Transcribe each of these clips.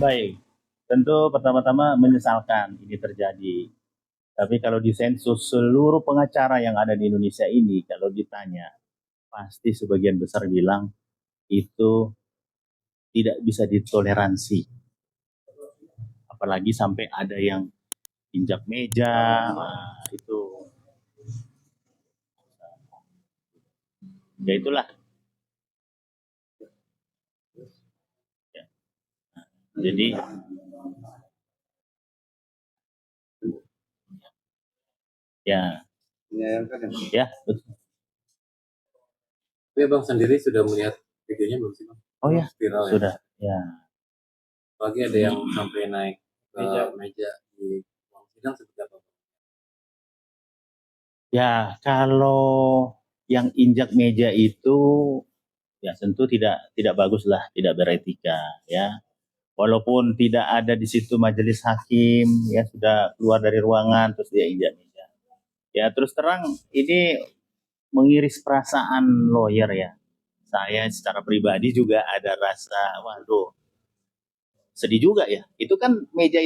Baik, tentu pertama-tama menyesalkan ini terjadi. Tapi kalau di sensus seluruh pengacara yang ada di Indonesia ini, kalau ditanya, pasti sebagian besar bilang itu tidak bisa ditoleransi. Apalagi sampai ada yang injak meja, itu ya itulah. Ya. Jadi ya, ya betul. Tapi Bang sendiri sudah melihat videonya belum sih Bang? Oh ya, viral sudah. Ya. Pagi ada yang sampai naik ke meja di ruang sidang seperti apa? Ya, kalau yang injak meja itu ya tentu tidak bagus lah, tidak beretika ya. Walaupun tidak ada di situ majelis hakim ya, sudah keluar dari ruangan terus dia injak meja. Ya terus terang ini mengiris perasaan lawyer ya. Saya secara pribadi juga ada rasa waduh, sedih juga ya. Itu kan meja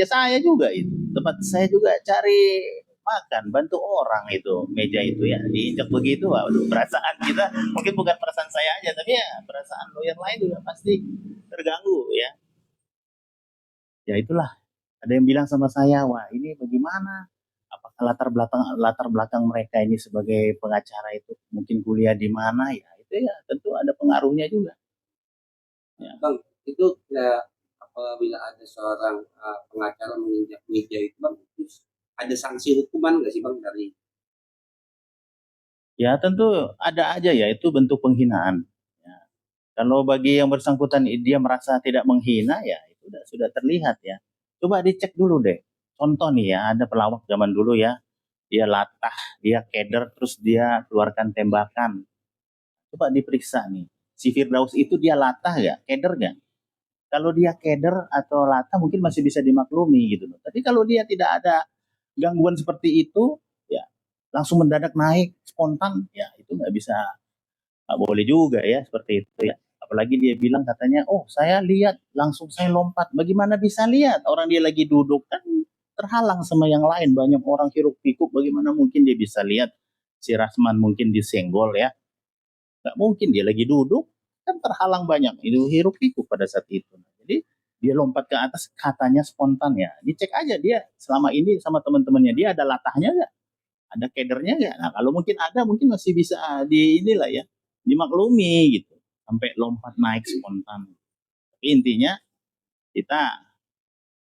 saya juga itu. Tempat saya juga cari makan, bantu orang itu meja itu ya diinjak begitu. Waduh, perasaan kita mungkin bukan perasaan saya aja, tapi ya perasaan lawyer lain juga pasti terganggu ya. Ya itulah. Ada yang bilang sama saya, wah ini bagaimana? Apakah latar belakang mereka ini sebagai pengacara itu mungkin kuliah di mana ya? Itu ya tentu ada pengaruhnya juga. Ya. Bang, itu ya, apabila ada seorang pengacara menginjak meja itu Bang, ada sanksi hukuman nggak sih Bang dari? Ya tentu ada aja ya, itu bentuk penghinaan. Ya. Kalau bagi yang bersangkutan dia merasa tidak menghina ya itu sudah terlihat ya. Coba dicek dulu deh. Contoh nih ya, ada pelawak zaman dulu ya, dia latah, dia keder, terus dia keluarkan tembakan. Coba diperiksa nih, si Firdaus itu dia latah ya, keder gak? Kalau dia keder atau latah mungkin masih bisa dimaklumi gitu loh. Tapi kalau dia tidak ada gangguan seperti itu, ya langsung mendadak naik spontan, ya itu nggak boleh juga ya seperti itu ya. Apalagi dia bilang katanya, oh saya lihat langsung saya lompat. Bagaimana bisa lihat? Orang dia lagi duduk kan terhalang sama yang lain. Banyak orang hiruk pikuk. Bagaimana mungkin dia bisa lihat si Rasman mungkin disenggol ya? Nggak mungkin dia lagi duduk kan terhalang banyak itu hiruk pikuk pada saat itu. Jadi dia lompat ke atas katanya spontan ya. Dicek aja dia selama ini sama teman-temannya dia ada latahnya nggak? Ada kedernya nggak? Nah kalau mungkin ada mungkin masih bisa di inilah ya dimaklumi gitu sampai lompat naik spontan. Tapi intinya kita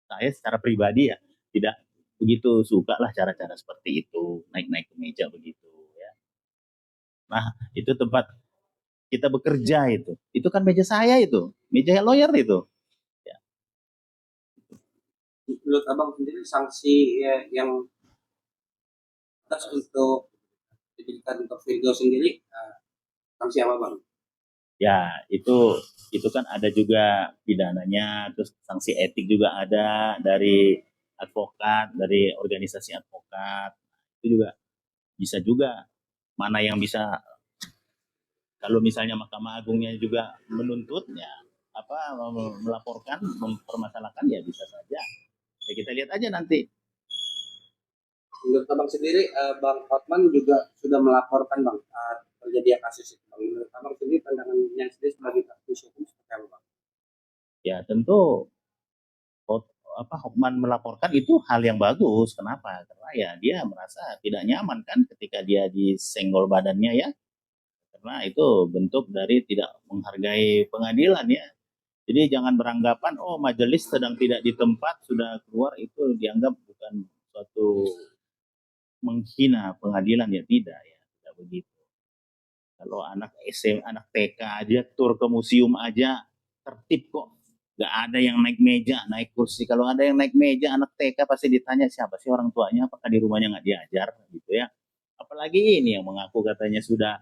saya secara pribadi ya tidak begitu suka lah cara-cara seperti itu naik-naik ke meja begitu ya. Nah itu tempat kita bekerja itu kan meja saya itu meja lawyer itu ya. Menurut Abang sendiri sanksi ya, yang atas untuk diberikan untuk video sendiri sanksi apa Bang? Ya itu kan ada juga pidananya, terus sanksi etik juga ada dari advokat, dari organisasi advokat. Itu juga bisa juga mana yang bisa, kalau misalnya Mahkamah Agungnya juga menuntutnya apa melaporkan mempermasalahkan ya bisa saja. Ya kita lihat aja nanti. Menurut Abang sendiri, Bang Hotman juga sudah melaporkan Bang terjadi kasus itu. Bang. Menurut Abang sendiri pandangannya sendiri sebagai praktisi hukum seperti apa Bang? Ya tentu Hotman melaporkan itu hal yang bagus. Kenapa? Karena ya dia merasa tidak nyaman kan ketika dia disenggol badannya ya. Karena itu bentuk dari tidak menghargai pengadilan ya. Jadi jangan beranggapan oh majelis sedang tidak di tempat sudah keluar itu dianggap bukan suatu menghina pengadilan ya tidak ya, tidak begitu. Kalau anak anak TK aja tur ke museum aja tertib kok. Gak ada yang naik meja, naik kursi. Kalau ada yang naik meja, anak TK pasti ditanya siapa sih orang tuanya, apakah di rumahnya nggak diajar gitu ya. Apalagi ini yang mengaku katanya sudah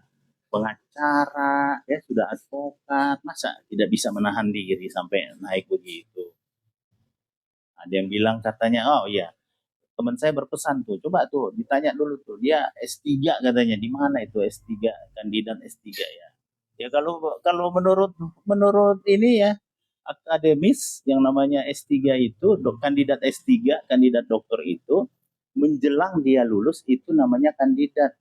pengacara, ya sudah advokat, masa tidak bisa menahan diri sampai naik begitu. Ada yang bilang katanya, oh iya, teman saya berpesan tuh, coba tuh ditanya dulu tuh, dia S3 katanya, di mana itu S3, kandidat S3 ya. Ya kalau kalau menurut menurut ini ya akademis yang namanya S3 itu, kandidat S3, kandidat doktor itu menjelang dia lulus itu namanya kandidat.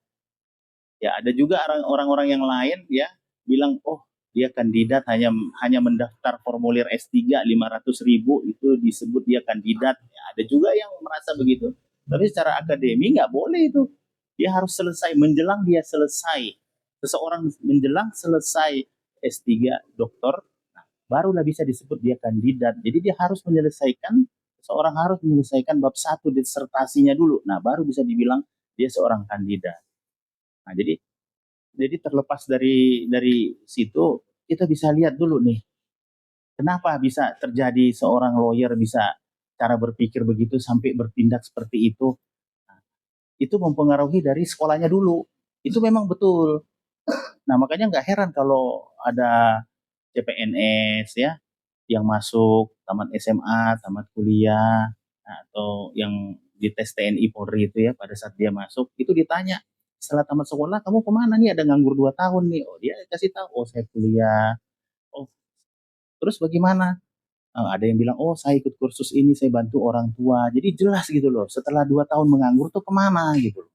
Ya, ada juga orang-orang yang lain ya bilang, oh dia kandidat hanya mendaftar formulir S3 500.000 itu disebut dia kandidat. Ya, ada juga yang merasa begitu. Tapi secara akademi nggak boleh itu. Dia harus selesai menjelang dia selesai. Seseorang menjelang selesai S3 doktor, nah, barulah bisa disebut dia kandidat. Jadi dia harus menyelesaikan, seseorang harus menyelesaikan bab 1 disertasinya dulu. Nah, baru bisa dibilang dia seorang kandidat. Nah, jadi terlepas dari situ kita bisa lihat dulu nih, kenapa bisa terjadi seorang lawyer bisa cara berpikir begitu sampai bertindak seperti itu. Nah, itu mempengaruhi dari sekolahnya dulu. Itu memang betul. Nah, makanya nggak heran kalau ada CPNS ya yang masuk tamat SMA, tamat kuliah, atau yang di tes TNI Polri itu ya, pada saat dia masuk itu ditanya, setelah tamat sekolah kamu kemana nih, ada nganggur 2 tahun nih. Oh, dia kasih tahu, oh saya kuliah. Oh, terus bagaimana? Ada yang bilang, oh saya ikut kursus ini, saya bantu orang tua. Jadi jelas gitu loh, setelah 2 tahun menganggur tuh kemana gitu.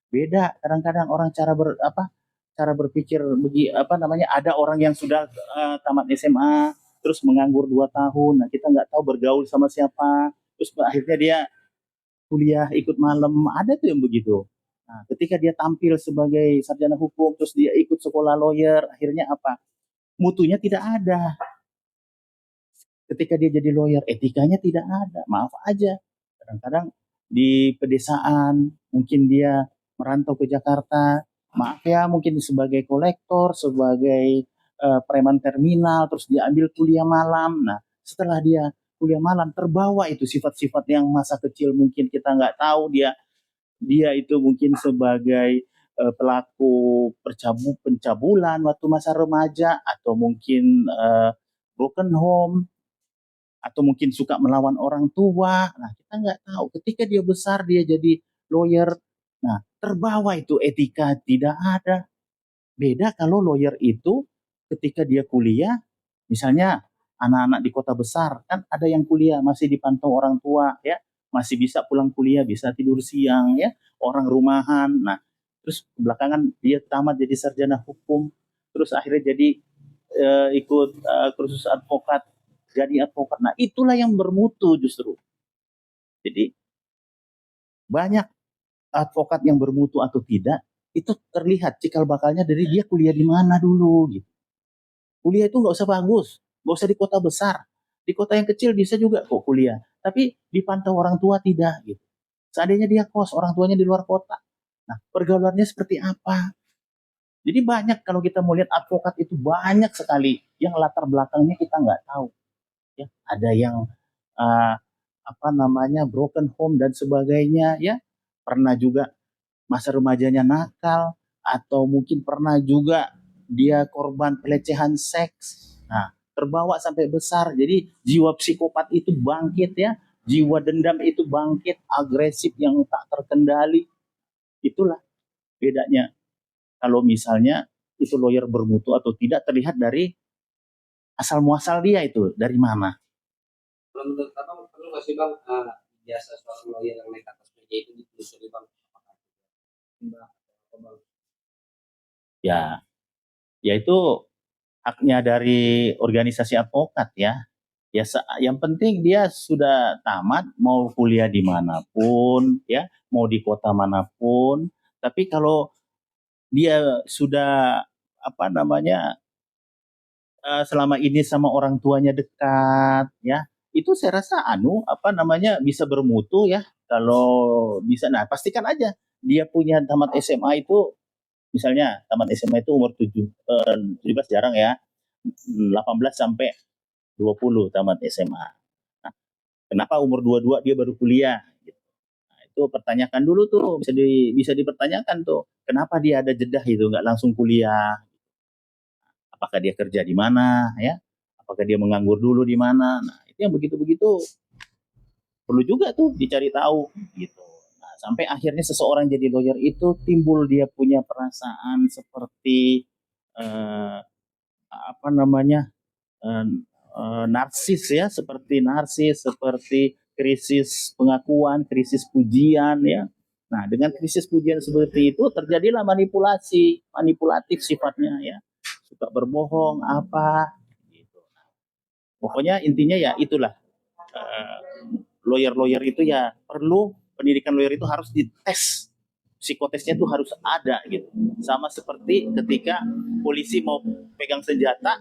Beda kadang-kadang orang cara berpikir ada orang yang sudah tamat SMA terus menganggur 2 tahun. Nah, kita nggak tahu bergaul sama siapa, terus akhirnya dia kuliah ikut malam, ada tuh yang begitu. Nah, ketika dia tampil sebagai sarjana hukum terus dia ikut sekolah lawyer, akhirnya apa, mutunya tidak ada. Ketika dia jadi lawyer, etikanya tidak ada, maaf aja. Kadang-kadang di pedesaan mungkin dia merantau ke Jakarta, maaf ya, mungkin sebagai kolektor, sebagai preman terminal, terus dia ambil kuliah malam. Nah, setelah dia kuliah malam, terbawa itu sifat-sifat yang masa kecil mungkin kita nggak tahu, dia dia itu mungkin sebagai pelaku pencabulan waktu masa remaja, atau mungkin broken home, atau mungkin suka melawan orang tua. Nah, kita nggak tahu. Ketika dia besar, dia jadi lawyer. Nah, terbawa itu etika tidak ada. Beda kalau lawyer itu ketika dia kuliah, misalnya anak-anak di kota besar, kan ada yang kuliah masih dipantau orang tua, ya, masih bisa pulang kuliah, bisa tidur siang, ya, orang rumahan. Nah, terus belakangan dia tamat jadi sarjana hukum, terus akhirnya jadi ikut kursus advokat, jadi advokat. Nah, itulah yang bermutu justru. Jadi banyak advokat yang bermutu atau tidak itu terlihat cikal bakalnya dari dia kuliah di mana dulu gitu. Kuliah itu nggak usah bagus, nggak usah di kota besar, di kota yang kecil bisa juga kok kuliah, tapi dipantau orang tua tidak gitu. Seandainya dia kos, orang tuanya di luar kota, nah pergaulannya seperti apa. Jadi banyak, kalau kita mau lihat advokat itu banyak sekali yang latar belakangnya kita nggak tahu ya. Ada yang uh, broken home dan sebagainya ya, pernah juga masa remajanya nakal, atau mungkin pernah juga dia korban pelecehan seks. Nah, terbawa sampai besar. Jadi jiwa psikopat itu bangkit ya, jiwa dendam itu bangkit, agresif yang tak terkendali. Itulah bedanya. Kalau misalnya itu lawyer bermutu atau tidak terlihat dari asal muasal dia itu dari mana. Kalau menurut abang perlu nggak sih bang jasa seorang lawyer yang naik atas meja itu ditelusuri bang? Ya, yaitu haknya dari organisasi advokat ya. Ya, yang penting dia sudah tamat, mau kuliah dimanapun, ya, mau di kota manapun. Tapi kalau dia sudah selama ini sama orang tuanya dekat, ya, itu saya rasa bisa bermutu ya. Kalau bisa, nah pastikan aja dia punya tamat SMA itu, misalnya tamat SMA itu umur 17 jarang ya, 18 sampai 20 tamat SMA. Nah, kenapa umur 22 dia baru kuliah? Gitu. Nah, itu pertanyakan dulu tuh, bisa dipertanyakan tuh, kenapa dia ada jeda itu, nggak langsung kuliah? Apakah dia kerja di mana, ya? Apakah dia menganggur dulu di mana? Nah, itu yang begitu-begitu perlu juga tuh dicari tahu, gitu. Nah, sampai akhirnya seseorang jadi lawyer itu timbul dia punya perasaan seperti eh, apa namanya? narsis ya, seperti krisis pengakuan, krisis pujian ya. Nah, dengan krisis pujian seperti itu terjadilah manipulatif sifatnya ya. Suka berbohong apa gitu. Pokoknya intinya ya itulah, eh, lawyer-lawyer itu ya perlu, pendidikan lawyer itu harus dites, psikotesnya itu harus ada gitu. Sama seperti ketika polisi mau pegang senjata,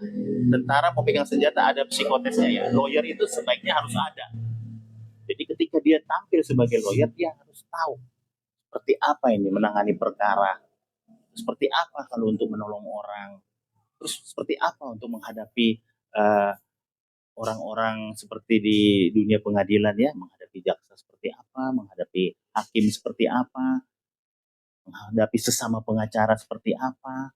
tentara mau pegang senjata, ada psikotesnya ya. Lawyer itu sebaiknya harus ada. Jadi ketika dia tampil sebagai lawyer, dia harus tahu seperti apa ini menangani perkara, seperti apa kalau untuk menolong orang, terus seperti apa untuk menghadapi uh, orang-orang seperti di dunia pengadilan ya, menghadapi jaksa seperti apa, menghadapi hakim seperti apa, menghadapi sesama pengacara seperti apa.